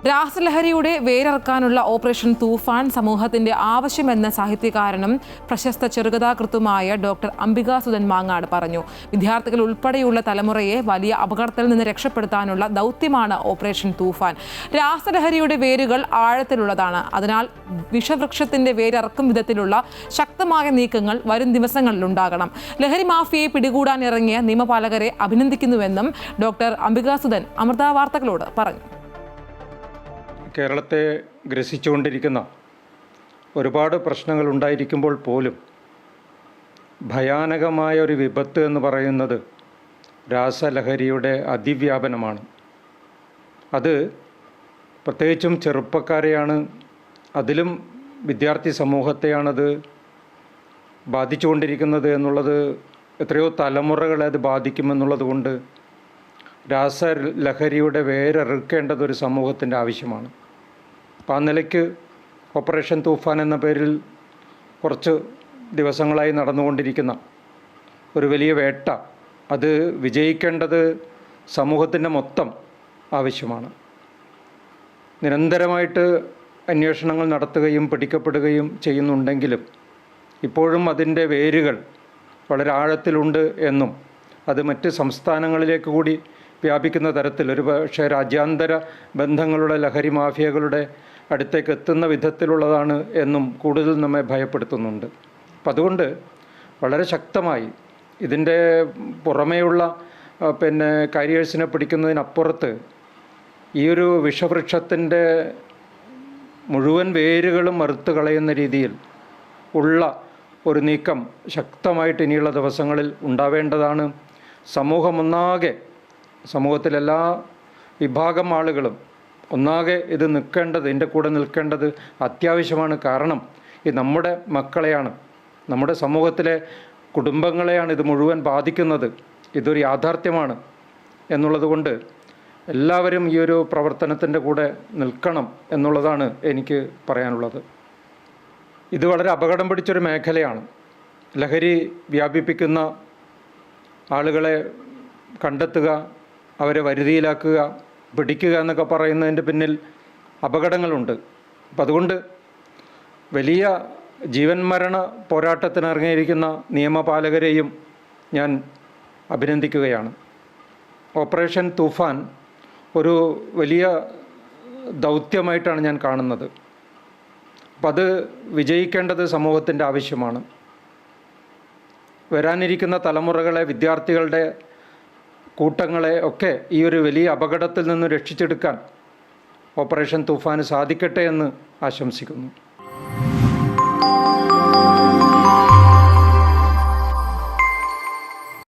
രാസലഹരിയുടെ വേരറക്കാനുള്ള operation തൂഫാൻ സമൂഹത്തിന്റെ ആവശ്യമെന്ന സാഹിത്യകാരനും പ്രശസ്ത ചെറുകഥാകൃത്തുമായ doctor Ambikasuthan Mangad പറഞ്ഞു. വിദ്യാർത്ഥികൾ ഉൾപ്പെടെയുള്ള തലമുറയെ വലിയ അപകടത്തിൽ നിന്ന് രക്ഷപ്പെടുത്താനുള്ള ദൗത്യമാണ് ഓപ്പറേഷൻ തൂഫാൻ. രാസലഹരിയുടെ വേരുകൾ ആഴത്തിലുള്ളതാണ്. അതിനാൽ വിഷവൃക്ഷത്തിന്റെ വേരറക്കും വിധത്തിലുള്ള ശക്തമായ നീക്കങ്ങൾ വരും ദിവസങ്ങളിൽ ഉണ്ടാകണം. ലഹരി മാഫിയയെ പിടികൂടാൻ ഇറങ്ങിയ നിയമപാലകരെ അഭിനന്ദിക്കുന്നുവെന്നും ഡോക്ടർ അംബികാസുധൻ അമൃത വാർത്തകളോട് പറഞ്ഞു. കേരളത്തെ ഗ്രസിച്ചുകൊണ്ടിരിക്കുന്ന ഒരുപാട് പ്രശ്നങ്ങൾ ഉണ്ടായിരിക്കുമ്പോൾ പോലും ഭയാനകമായ ഒരു വിപത്ത് എന്ന് പറയുന്നത് രാസലഹരിയുടെ അതിവ്യാപനമാണ്. അത് പ്രത്യേകിച്ചും ചെറുപ്പക്കാരെയാണ്, അതിലും വിദ്യാർത്ഥി സമൂഹത്തെയാണത് ബാധിച്ചുകൊണ്ടിരിക്കുന്നത് എന്നുള്ളത് എത്രയോ തലമുറകളെ അത് ബാധിക്കുമെന്നുള്ളത് കൊണ്ട് രാസലഹരിയുടെ വേരറുക്കേണ്ടത് ഒരു സമൂഹത്തിൻ്റെ ആവശ്യമാണ്. അപ്പോൾ ആ നിലയ്ക്ക് ഓപ്പറേഷൻ തൂഫാൻ എന്ന പേരിൽ കുറച്ച് ദിവസങ്ങളായി നടന്നുകൊണ്ടിരിക്കുന്ന ഒരു വലിയ വേട്ട, അത് വിജയിക്കേണ്ടത് സമൂഹത്തിൻ്റെ മൊത്തം ആവശ്യമാണ്. നിരന്തരമായിട്ട് അന്വേഷണങ്ങൾ നടത്തുകയും പിടിക്കപ്പെടുകയും ചെയ്യുന്നുണ്ടെങ്കിലും ഇപ്പോഴും അതിൻ്റെ വേരുകൾ വളരെ ആഴത്തിലുണ്ട് എന്നും അത് മറ്റ് സംസ്ഥാനങ്ങളിലേക്ക് കൂടി വ്യാപിക്കുന്ന തരത്തിൽ ഒരു പക്ഷേ രാജ്യാന്തര ബന്ധങ്ങളുടെ ലഹരി മാഫിയകളുടെ അടുത്തേക്ക് എത്തുന്ന വിധത്തിലുള്ളതാണ് എന്നും കൂടുതൽ നമ്മെ ഭയപ്പെടുത്തുന്നുണ്ട്. അപ്പം അതുകൊണ്ട് വളരെ ശക്തമായി ഇതിൻ്റെ പുറമേയുള്ള കാരിയേഴ്സിനെ പിടിക്കുന്നതിനപ്പുറത്ത് ഈ ഒരു വിഷവൃക്ഷത്തിൻ്റെ മുഴുവൻ വേരുകളും മറുത്ത് കളയുന്ന രീതിയിൽ ഉള്ള ഒരു നീക്കം ശക്തമായിട്ട് ഇനിയുള്ള ദിവസങ്ങളിൽ ഉണ്ടാവേണ്ടതാണ്. സമൂഹത്തിലെല്ലാ വിഭാഗം ആളുകളും ഒന്നാകെ ഇത് നിൽക്കേണ്ടത്, ഇതിൻ്റെ കൂടെ നിൽക്കേണ്ടത് അത്യാവശ്യമാണ്. കാരണം ഇത് നമ്മുടെ മക്കളെയാണ്, നമ്മുടെ സമൂഹത്തിലെ കുടുംബങ്ങളെയാണ് ഇത് മുഴുവൻ ബാധിക്കുന്നത്. ഇതൊരു യാഥാർത്ഥ്യമാണ് എന്നുള്ളത് കൊണ്ട് എല്ലാവരും ഈ ഒരു പ്രവർത്തനത്തിൻ്റെ കൂടെ നിൽക്കണം എന്നുള്ളതാണ് എനിക്ക് പറയാനുള്ളത്. ഇത് വളരെ അപകടം പിടിച്ചൊരു മേഖലയാണ്. ലഹരി വ്യാപിപ്പിക്കുന്ന ആളുകളെ കണ്ടെത്തുക, അവരെ വരുതിയിലാക്കുക, പിടിക്കുക എന്നൊക്കെ പറയുന്നതിൻ്റെ പിന്നിൽ അപകടങ്ങളുണ്ട്. അപ്പം അതുകൊണ്ട് വലിയ ജീവൻ മരണ പോരാട്ടത്തിനിറങ്ങിയിരിക്കുന്ന നിയമപാലകരെയും ഞാൻ അഭിനന്ദിക്കുകയാണ്. ഓപ്പറേഷൻ തൂഫാൻ ഒരു വലിയ ദൗത്യമായിട്ടാണ് ഞാൻ കാണുന്നത്. അപ്പം അത് വിജയിക്കേണ്ടത് സമൂഹത്തിൻ്റെ ആവശ്യമാണ്. വരാനിരിക്കുന്ന തലമുറകളെ, വിദ്യാർത്ഥികളുടെ കൂട്ടങ്ങളെ ഒക്കെ ഈ ഒരു വലിയ അപകടത്തിൽ നിന്ന് രക്ഷിച്ചെടുക്കാൻ ഓപ്പറേഷൻ തൂഫാന് സാധിക്കട്ടെ എന്ന് ആശംസിക്കുന്നു.